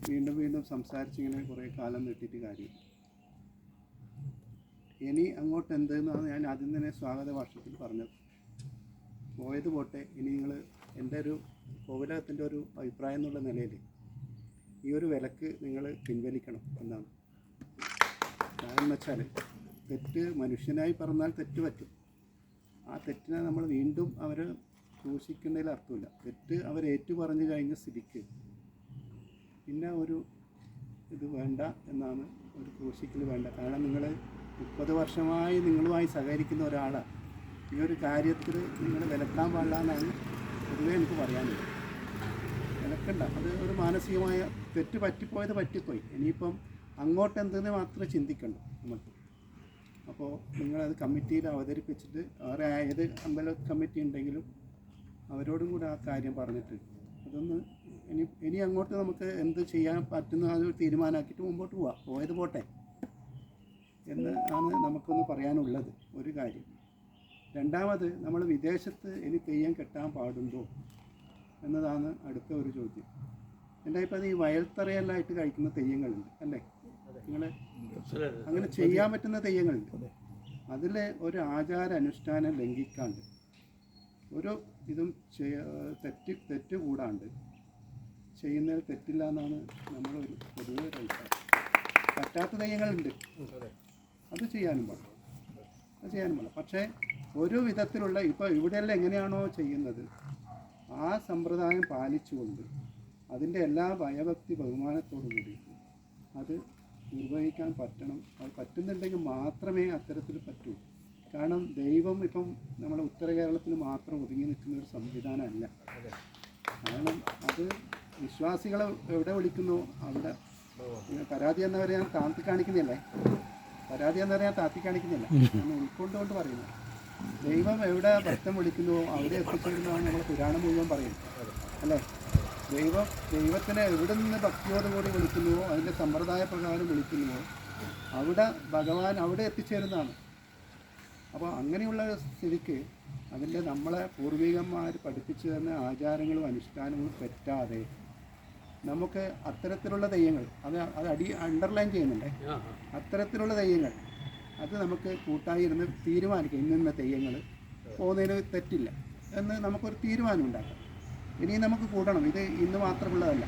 വീണ്ടും വീണ്ടും സംസാരിച്ചിങ്ങനെ കുറേ കാലം നീട്ടിയിട്ട് കാര്യം. ഇനി അങ്ങോട്ട് എന്തെന്നാണ് ഞാൻ ആദ്യം തന്നെ സ്വാഗത ഭാഷത്തിൽ പറഞ്ഞത്. പോയത് പോട്ടെ. ഇനി നിങ്ങൾ എൻ്റെ ഒരു കോവിലകത്തിൻ്റെ ഒരു അഭിപ്രായം എന്നുള്ള നിലയിൽ ഈ ഒരു വിലക്ക് നിങ്ങൾ പിൻവലിക്കണം എന്നാണ്. കാരണം എന്ന് വെച്ചാൽ തെറ്റ് മനുഷ്യനായി പറഞ്ഞാൽ തെറ്റ് പറ്റും. ആ തെറ്റിനെ നമ്മൾ വീണ്ടും അവർ ക്രൂശിക്കുന്നതിൽ അർത്ഥമില്ല. തെറ്റ് അവർ ഏറ്റു പറഞ്ഞു കഴിഞ്ഞ സ്ഥിതിക്ക് പിന്നെ ഒരു ഇത് വേണ്ട എന്നാണ്, ഒരു ക്രൂശിക്കൽ വേണ്ട. കാരണം നിങ്ങൾ 30 വർഷമായി നിങ്ങളുമായി സഹകരിക്കുന്ന ഒരാളാണ്. ഈ ഒരു കാര്യത്തിൽ നിങ്ങൾ വിലക്കാൻ പാടില്ല എന്നാണ് പൊതുവേ എനിക്ക് പറയാനുള്ളത്. വിലക്കണ്ട. അത് ഒരു മാനസികമായ തെറ്റ് പറ്റിപ്പോയത് പറ്റിപ്പോയി. ഇനിയിപ്പം അങ്ങോട്ട് എന്തെന്ന് മാത്രമേ ചിന്തിക്കണ്ടു നമുക്ക്. അപ്പോൾ നിങ്ങളത് കമ്മിറ്റിയിൽ അവതരിപ്പിച്ചിട്ട് വേറെ ഏത് അമ്പല കമ്മിറ്റി ഉണ്ടെങ്കിലും അവരോടും കൂടെ ആ കാര്യം പറഞ്ഞിട്ട് അതൊന്ന് ഇനി അങ്ങോട്ട് നമുക്ക് എന്ത് ചെയ്യാൻ പറ്റുന്ന അത് തീരുമാനമാക്കിയിട്ട് മുമ്പോട്ട് പോവാം. പോയത് പോട്ടെ എന്ന് ആണ് നമുക്കൊന്ന് പറയാനുള്ളത് ഒരു കാര്യം. രണ്ടാമത്, നമ്മൾ വിദേശത്ത് ഇനി തെയ്യം കെട്ടാൻ പാടുണ്ടോ എന്നതാണ് അടുത്ത ഒരു ചോദ്യം. എൻ്റെ ഇപ്പം ഈ വയൽത്തറയെല്ലാമായിട്ട് കഴിക്കുന്ന തെയ്യങ്ങളുണ്ട് അല്ലേ? നിങ്ങൾ അങ്ങനെ ചെയ്യാൻ പറ്റുന്ന തെയ്യങ്ങളുണ്ട്. അതിൽ ഒരു ആചാര അനുഷ്ഠാനം ലംഘിക്കാണ്ട് ഒരു ഇതും തെറ്റ് കൂടാണ്ട് ചെയ്യുന്നതിൽ തെറ്റില്ല എന്നാണ് നമ്മളൊരു പൊതുവെ ഒരു അഭിപ്രായം. പറ്റാത്ത തെയ്യങ്ങളുണ്ട്, അത് ചെയ്യാനും പാടില്ല. പക്ഷേ ഒരു വിധത്തിലുള്ള ഇപ്പോൾ ഇവിടെയെല്ലാം എങ്ങനെയാണോ ചെയ്യുന്നത് ആ സമ്പ്രദായം പാലിച്ചുകൊണ്ട് അതിൻ്റെ എല്ലാ ഭയഭക്തി ബഹുമാനത്തോടു കൂടി അത് നിർവഹിക്കാൻ പറ്റണം. അത് പറ്റുന്നുണ്ടെങ്കിൽ മാത്രമേ അത്തരത്തിൽ പറ്റൂ. കാരണം ദൈവം ഇപ്പം നമ്മുടെ ഉത്തര കേരളത്തിൽ മാത്രം ഒതുങ്ങി നിൽക്കുന്ന ഒരു സംവിധാനമല്ല. കാരണം അത് വിശ്വാസികളെ എവിടെ വിളിക്കുന്നു അവിടെ പരാതി എന്നവരെ ഞാൻ താത്തി കാണിക്കുന്നില്ല. ഉൾക്കൊണ്ടുകൊണ്ട് പറയുന്നു. ദൈവം എവിടെ ഭക്തം വിളിക്കുന്നുവോ അവിടെ എത്തിച്ചേരുന്നതാണ് നമ്മൾ പുരാണം മുഴുവൻ പറയുന്നത് അല്ലേ? ദൈവത്തിനെ എവിടെ നിന്ന് ഭക്തിയോടുകൂടി വിളിക്കുന്നുവോ അതിൻ്റെ സമ്പ്രദായ പ്രകാരം വിളിക്കുന്നുവോ അവിടെ ഭഗവാൻ അവിടെ എത്തിച്ചേരുന്നതാണ്. അപ്പോൾ അങ്ങനെയുള്ള സ്ഥിതിക്ക് അതിൻ്റെ നമ്മളെ പൂർവികന്മാർ പഠിപ്പിച്ചു തന്ന ആചാരങ്ങളും അനുഷ്ഠാനങ്ങളും തെറ്റാതെ നമുക്ക് അത്തരത്തിലുള്ള തെയ്യങ്ങൾ അത് അണ്ടർലൈൻ ചെയ്യുന്നുണ്ടേ. അത്തരത്തിലുള്ള തെയ്യങ്ങൾ അത് നമുക്ക് കൂട്ടായി ഇരുന്ന് തീരുമാനിക്കാം. ഇന്ന തെയ്യങ്ങൾ പോകുന്നതിന് തെറ്റില്ല എന്ന് നമുക്കൊരു തീരുമാനം ഉണ്ടാക്കാം. ഇനി നമുക്ക് കൂടണം. ഇത് ഇന്ന് മാത്രമുള്ളതല്ല.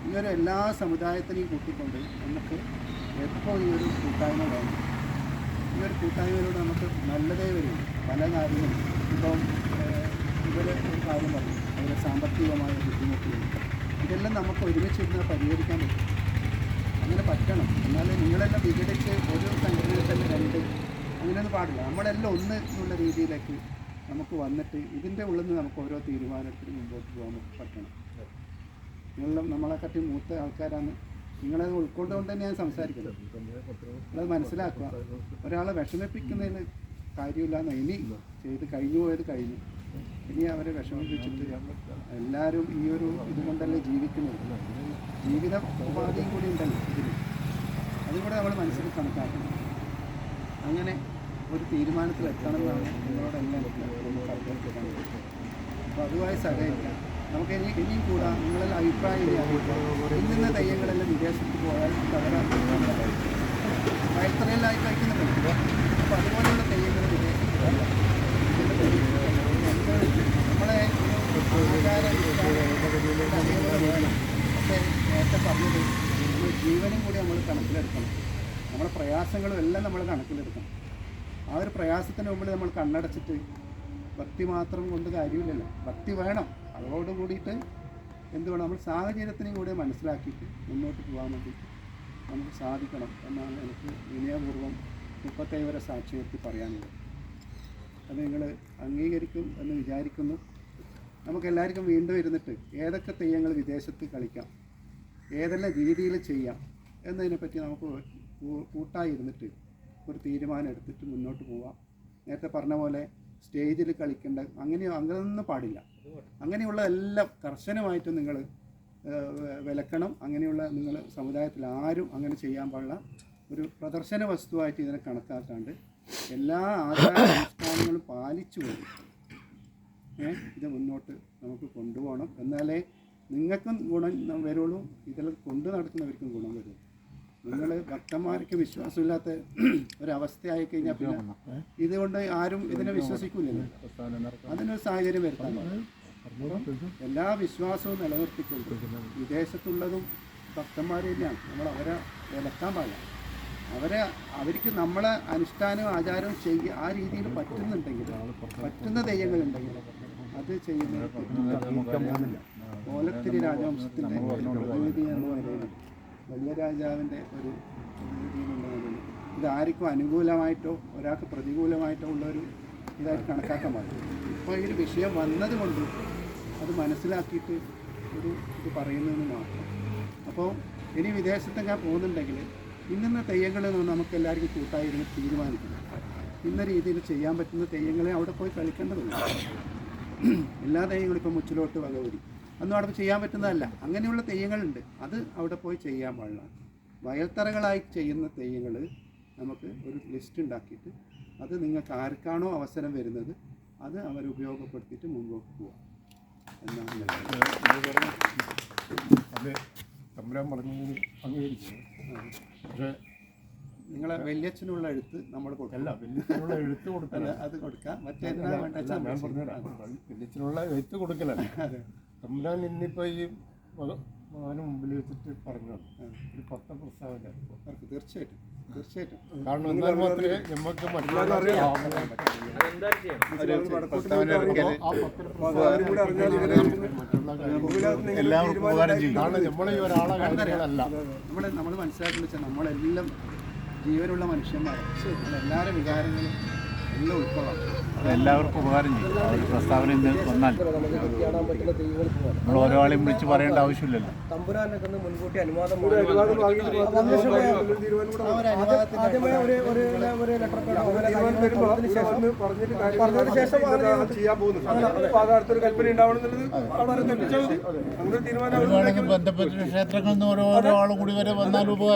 ഈ ഒരു എല്ലാ സമുദായത്തിനെയും കൂട്ടിക്കൊണ്ട് നമുക്ക് എപ്പോൾ ഈ ഒരു കൂട്ടായ്മ വേണം. ഈ ഒരു കൂട്ടായ്മയിലൂടെ നമുക്ക് നല്ലതേ വരും. പല കാര്യങ്ങളും ഇപ്പം ഇവർ ഒരു കാര്യം പറഞ്ഞു, അവരുടെ സാമ്പത്തികമായ ബുദ്ധിമുട്ടുകൾ ഇതെല്ലാം നമുക്ക് ഒരുമിച്ചിരുന്ന് പരിഹരിക്കാൻ പറ്റും. അങ്ങനെ പറ്റണം. എന്നാലും നിങ്ങളെല്ലാം വിഘടിച്ച് ഒരു സംഘടനയിൽ തന്നെ രണ്ട് അങ്ങനെയൊന്നും പാടില്ല. നമ്മളെല്ലാം ഒന്ന് എന്നുള്ള രീതിയിലേക്ക് നമുക്ക് വന്നിട്ട് ഇതിൻ്റെ ഉള്ളിൽ നിന്ന് നമുക്ക് ഓരോ തീരുമാനത്തിന് മുമ്പോട്ട് പോകാൻ പറ്റണം. നിങ്ങളെല്ലാം നമ്മളെക്കാട്ടി മൂത്ത ആൾക്കാരാണ്. നിങ്ങളത് ഉൾക്കൊണ്ടുകൊണ്ട് തന്നെ ഞാൻ സംസാരിക്കുന്നത്. നിങ്ങളത് മനസ്സിലാക്കുക. ഒരാളെ വിഷമിപ്പിക്കുന്നതിന് കാര്യമില്ലാന്ന്. ഇനി ചെയ്ത് കഴിഞ്ഞു പോയത് കഴിഞ്ഞു. ഇനി അവരെ വിഷമിപ്പിച്ചിട്ട് എല്ലാവരും ഈ ഒരു ഇതുകൊണ്ടല്ലേ ജീവിക്കുന്നത്. ജീവിത ഉപാധിയും കൂടി ഉണ്ടല്ലോ ഇതിൽ. അതും കൂടെ നമ്മൾ മനസ്സിൽ കണക്കാക്കണം. അങ്ങനെ ഒരു തീരുമാനത്തിൽ എത്തണമെന്നാണ് നിങ്ങളോടെല്ലാം അഭ്യർത്ഥിക്കാൻ. അപ്പോൾ അതുമായി സഹകരിക്കാം. നമുക്ക് ഇനിയും കൂടാം. നിങ്ങളെല്ലാം അഭിപ്രായം ഇന്ന തെയ്യങ്ങളെല്ലാം വിദേശത്ത് പോയാൽ വയൽത്തറയിലായി കഴിക്കുന്നുണ്ട്. അപ്പോൾ അതുപോലെയുള്ള തെയ്യങ്ങൾ വിദേശത്ത് പോയാൽ നമ്മളെ പക്ഷേ നേരത്തെ പറഞ്ഞത് നമ്മൾ ജീവനും കൂടി നമ്മൾ കണക്കിലെടുക്കണം. നമ്മുടെ പ്രയാസങ്ങളും എല്ലാം നമ്മൾ കണക്കിലെടുക്കണം. ആ ഒരു പ്രയാസത്തിന് മുമ്പിൽ നമ്മൾ കണ്ണടച്ചിട്ട് ഭക്തി മാത്രം കൊണ്ട് കാര്യമില്ലല്ലോ. ഭക്തി വേണം. അതോട് കൂടിയിട്ട് എന്ത് വേണം, നമ്മൾ സാഹചര്യത്തിനും കൂടെ മനസ്സിലാക്കിയിട്ട് മുന്നോട്ട് പോകാൻ വേണ്ടിയിട്ട് നമുക്ക് സാധിക്കണം എന്നാണ് എനിക്ക് വിനയപൂർവ്വം 37 വരെ സാക്ഷി നിർത്തി പറയാനുള്ളത്. അത് നിങ്ങൾ അംഗീകരിക്കും എന്ന് വിചാരിക്കുന്നു. നമുക്കെല്ലാവർക്കും വീണ്ടും ഇരുന്നിട്ട് ഏതൊക്കെ തെയ്യങ്ങൾ വിദേശത്ത് കളിക്കാം, ഏതെല്ലാം രീതിയിൽ ചെയ്യാം എന്നതിനെപ്പറ്റി നമുക്ക് കൂട്ടായി ഇരുന്നിട്ട് ഒരു തീരുമാനം എടുത്തിട്ട് മുന്നോട്ട് പോവാം. നേരത്തെ പറഞ്ഞ പോലെ സ്റ്റേജിൽ കളിക്കേണ്ട അങ്ങനെയൊന്നും പാടില്ല. അങ്ങനെയുള്ള എല്ലാം കർശനമായിട്ട് നിങ്ങൾ വിലക്കണം. അങ്ങനെയുള്ള നിങ്ങൾ സമുദായത്തിൽ ആരും അങ്ങനെ ചെയ്യാൻ പാടില്ല. ഒരു പ്രദർശന വസ്തുവായിട്ട് ഇതിനെ കണക്കാക്കാണ്ട് എല്ലാ ആചാര അനുഷ്ഠാനങ്ങളും പാലിച്ചുകൊണ്ട് ഇത് മുന്നോട്ട് നമുക്ക് കൊണ്ടുപോകണം. എന്നാലേ നിങ്ങൾക്കും ഗുണം വരുള്ളൂ, ഇതിൽ കൊണ്ടു നടക്കുന്നവർക്കും ഗുണം വരും. നിങ്ങൾ ഭക്തന്മാർക്ക് വിശ്വാസമില്ലാത്ത ഒരവസ്ഥയായി കഴിഞ്ഞാൽ പിന്നെ ഇതുകൊണ്ട് ആരും ഇതിനെ വിശ്വസിക്കില്ലല്ലോ. അതിനൊരു സാഹചര്യം വരുത്താൻ എല്ലാ വിശ്വാസവും നിലനിർത്തിക്കൊണ്ട് വിദേശത്തുള്ളതും ഭക്തന്മാർ തന്നെയാണ്. നമ്മൾ അവരെ വിലക്കാൻ പാടില്ല. അവർക്ക് നമ്മളെ അനുഷ്ഠാനവും ആചാരവും ആ രീതിയിൽ പറ്റുന്നുണ്ടെങ്കിൽ, പറ്റുന്ന തെയ്യങ്ങളുണ്ടെങ്കിൽ അത് ചെയ്യുന്ന ഓലത്തിരി രാജവംശത്തിൻ്റെ പ്രതിനിധി എന്ന നിലയിൽ വലിയ രാജാവിൻ്റെ ഒരു പ്രതിനിധി എന്നുള്ള നിലയിൽ ഇത് ആർക്കും അനുകൂലമായിട്ടോ ഒരാൾക്ക് പ്രതികൂലമായിട്ടോ ഉള്ളൊരു ഇതായിട്ട് കണക്കാക്കാൻ പാടില്ല. ഇപ്പോൾ ഈ ഒരു വിഷയം വന്നത് കൊണ്ട് അത് മനസ്സിലാക്കിയിട്ട് ഒരു ഇത് പറയുന്നതെന്ന് മാത്രം. അപ്പോൾ ഇനി വിദേശത്തൊക്കെ പോകുന്നുണ്ടെങ്കിൽ ഇന്ന തെയ്യങ്ങളിൽ നിന്ന് നമുക്ക് എല്ലാവർക്കും കൂട്ടായിരുന്നു തീരുമാനിക്കണം. ഇന്ന രീതിയിൽ ചെയ്യാൻ പറ്റുന്ന തെയ്യങ്ങളെ അവിടെ പോയി കളിക്കേണ്ടതില്ല. എല്ലാ തെയ്യങ്ങളും ഇപ്പോൾ മുച്ചിലോട്ട് വകവരി അന്നും അവിടെ ചെയ്യാൻ പറ്റുന്നതല്ല. അങ്ങനെയുള്ള തെയ്യങ്ങളുണ്ട്, അത് അവിടെ പോയി ചെയ്യാൻ പാടില്ല. വയൽത്തറകളായി ചെയ്യുന്ന തെയ്യങ്ങൾ നമുക്ക് ഒരു ലിസ്റ്റ് ഉണ്ടാക്കിയിട്ട് അത് നിങ്ങൾക്ക് ആർക്കാണോ അവസരം വരുന്നത് അത് അവരുപയോഗപ്പെടുത്തിയിട്ട് മുമ്പോട്ട് പോവാം എന്നാണ്. തമ്പുരാൻ പറഞ്ഞതിന് അംഗീകരിക്കുന്നു. പക്ഷേ നിങ്ങളെ വലിയച്ഛനുള്ള എഴുത്ത് നമ്മൾ കൊടുക്കല്ല. വലിയച്ഛനുള്ള എഴുത്ത് കൊടുക്കല, അത് കൊടുക്കാം. മറ്റേ ഞാൻ പറഞ്ഞുതരാം. വലിയച്ഛനുള്ള എഴുത്ത് കൊടുക്കലല്ല. തമ്പുരാൻ ഇന്നിപ്പോൾ ഈ മകന് മുമ്പിൽ വെച്ചിട്ട് പറഞ്ഞു ഒരു പത്രപ്രസ്താവന. തീർച്ചയായിട്ടും കാരണം എന്നാൽ മാത്രമേ നമുക്ക് മറ്റുള്ളവരെ എല്ലാവർക്കും ഉപകാരം ചെയ്യും. കാരണം നമ്മളെ ഈ ഒരാളെ കാര്യങ്ങളല്ല നമ്മൾ മനസ്സിലാക്കുന്നത് വെച്ചാൽ നമ്മളെല്ലാം ജീവനുള്ള മനുഷ്യന്മാർ, എല്ലാവരുടെ വികാരങ്ങളും എല്ലാം ഉൾക്കൊള്ളാം. എല്ലാവർക്കും ഉപകാരം ചെയ്യും. ആ ഒരു പ്രസ്താവന ഇന്ന് വന്നാൽ നമ്മൾ ഓരോ ആളെയും വിളിച്ച് പറയേണ്ട ആവശ്യമില്ലല്ലോ. മുൻകൂട്ടി അനുവാദം ബന്ധപ്പെട്ട ക്ഷേത്രങ്ങളിൽ നിന്ന് ഓരോ ആളും കൂടി വരെ വന്നാൽ ഉപകാരം.